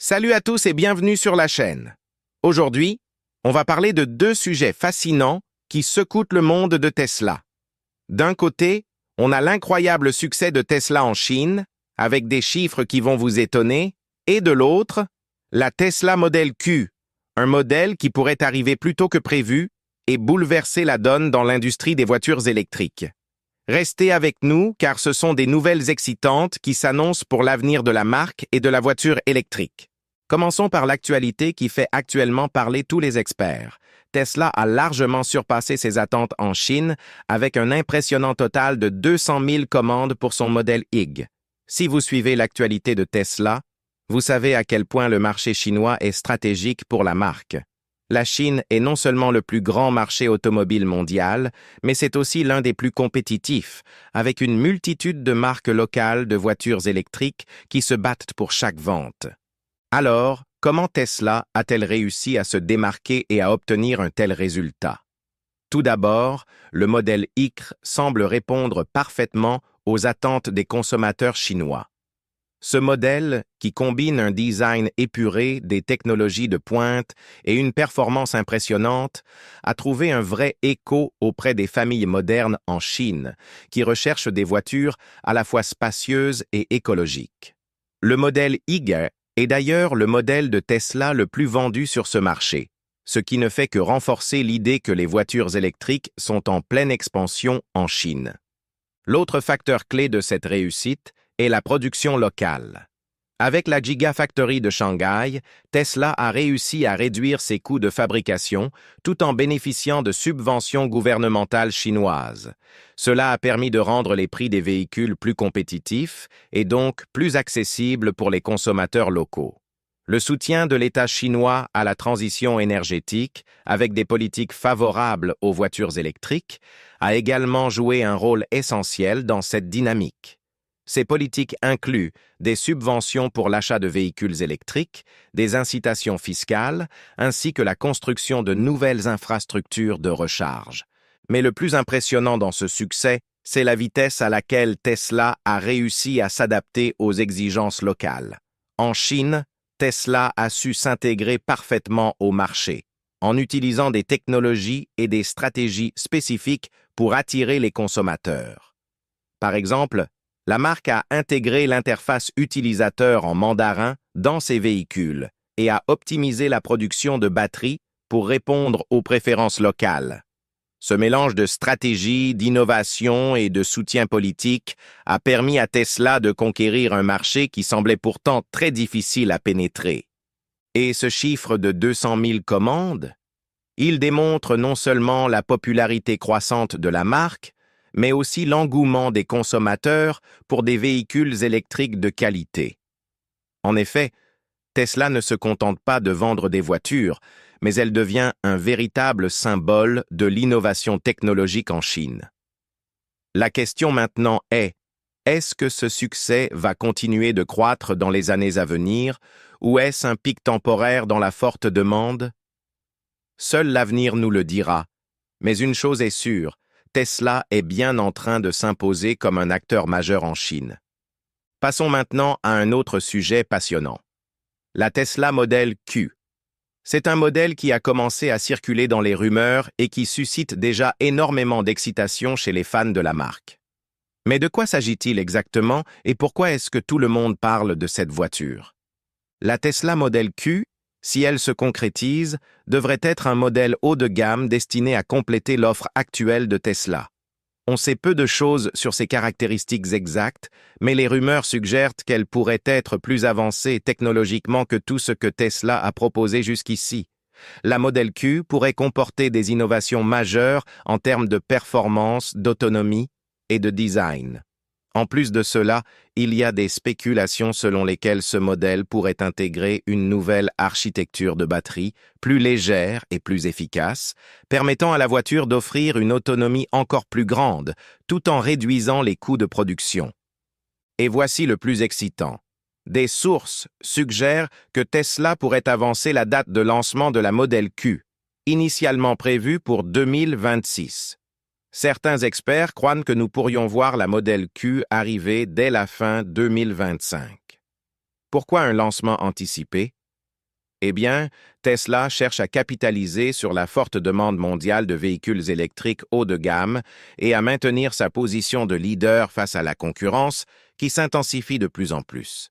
Salut à tous et bienvenue sur la chaîne. Aujourd'hui, on va parler de deux sujets fascinants qui secouent le monde de Tesla. D'un côté, on a l'incroyable succès de Tesla en Chine, avec des chiffres qui vont vous étonner, et de l'autre, la Tesla Model Q, un modèle qui pourrait arriver plus tôt que prévu et bouleverser la donne dans l'industrie des voitures électriques. Restez avec nous car ce sont des nouvelles excitantes qui s'annoncent pour l'avenir de la marque et de la voiture électrique. Commençons par l'actualité qui fait actuellement parler tous les experts. Tesla a largement surpassé ses attentes en Chine avec un impressionnant total de 200 000 commandes pour son modèle Y. Si vous suivez l'actualité de Tesla, vous savez à quel point le marché chinois est stratégique pour la marque. La Chine est non seulement le plus grand marché automobile mondial, mais c'est aussi l'un des plus compétitifs, avec une multitude de marques locales de voitures électriques qui se battent pour chaque vente. Alors, comment Tesla a-t-elle réussi à se démarquer et à obtenir un tel résultat? Tout d'abord, le modèle Y semble répondre parfaitement aux attentes des consommateurs chinois. Ce modèle, qui combine un design épuré, des technologies de pointe et une performance impressionnante, a trouvé un vrai écho auprès des familles modernes en Chine, qui recherchent des voitures à la fois spacieuses et écologiques. Le modèle Y est d'ailleurs le modèle de Tesla le plus vendu sur ce marché, ce qui ne fait que renforcer l'idée que les voitures électriques sont en pleine expansion en Chine. L'autre facteur clé de cette réussite est la production locale. Avec la Gigafactory de Shanghai, Tesla a réussi à réduire ses coûts de fabrication tout en bénéficiant de subventions gouvernementales chinoises. Cela a permis de rendre les prix des véhicules plus compétitifs et donc plus accessibles pour les consommateurs locaux. Le soutien de l'État chinois à la transition énergétique, avec des politiques favorables aux voitures électriques, a également joué un rôle essentiel dans cette dynamique. Ces politiques incluent des subventions pour l'achat de véhicules électriques, des incitations fiscales, ainsi que la construction de nouvelles infrastructures de recharge. Mais le plus impressionnant dans ce succès, c'est la vitesse à laquelle Tesla a réussi à s'adapter aux exigences locales. En Chine, Tesla a su s'intégrer parfaitement au marché, en utilisant des technologies et des stratégies spécifiques pour attirer les consommateurs. Par exemple, la marque a intégré l'interface utilisateur en mandarin dans ses véhicules et a optimisé la production de batteries pour répondre aux préférences locales. Ce mélange de stratégie, d'innovation et de soutien politique a permis à Tesla de conquérir un marché qui semblait pourtant très difficile à pénétrer. Et ce chiffre de 200 000 commandes, il démontre non seulement la popularité croissante de la marque, mais aussi l'engouement des consommateurs pour des véhicules électriques de qualité. En effet, Tesla ne se contente pas de vendre des voitures, mais elle devient un véritable symbole de l'innovation technologique en Chine. La question maintenant est-ce que ce succès va continuer de croître dans les années à venir, ou est-ce un pic temporaire dans la forte demande? Seul l'avenir nous le dira, mais une chose est sûre, Tesla est bien en train de s'imposer comme un acteur majeur en Chine. Passons maintenant à un autre sujet passionnant. La Tesla Model Q. C'est un modèle qui a commencé à circuler dans les rumeurs et qui suscite déjà énormément d'excitation chez les fans de la marque. Mais de quoi s'agit-il exactement et pourquoi est-ce que tout le monde parle de cette voiture? La Tesla Model Q, si elle se concrétise, devrait être un modèle haut de gamme destiné à compléter l'offre actuelle de Tesla. On sait peu de choses sur ses caractéristiques exactes, mais les rumeurs suggèrent qu'elle pourrait être plus avancée technologiquement que tout ce que Tesla a proposé jusqu'ici. La Model Q pourrait comporter des innovations majeures en termes de performance, d'autonomie et de design. En plus de cela, il y a des spéculations selon lesquelles ce modèle pourrait intégrer une nouvelle architecture de batterie, plus légère et plus efficace, permettant à la voiture d'offrir une autonomie encore plus grande, tout en réduisant les coûts de production. Et voici le plus excitant. Des sources suggèrent que Tesla pourrait avancer la date de lancement de la Model Q, initialement prévue pour 2026. Certains experts croient que nous pourrions voir la Model Q arriver dès la fin 2025. Pourquoi un lancement anticipé? Eh bien, Tesla cherche à capitaliser sur la forte demande mondiale de véhicules électriques haut de gamme et à maintenir sa position de leader face à la concurrence qui s'intensifie de plus en plus.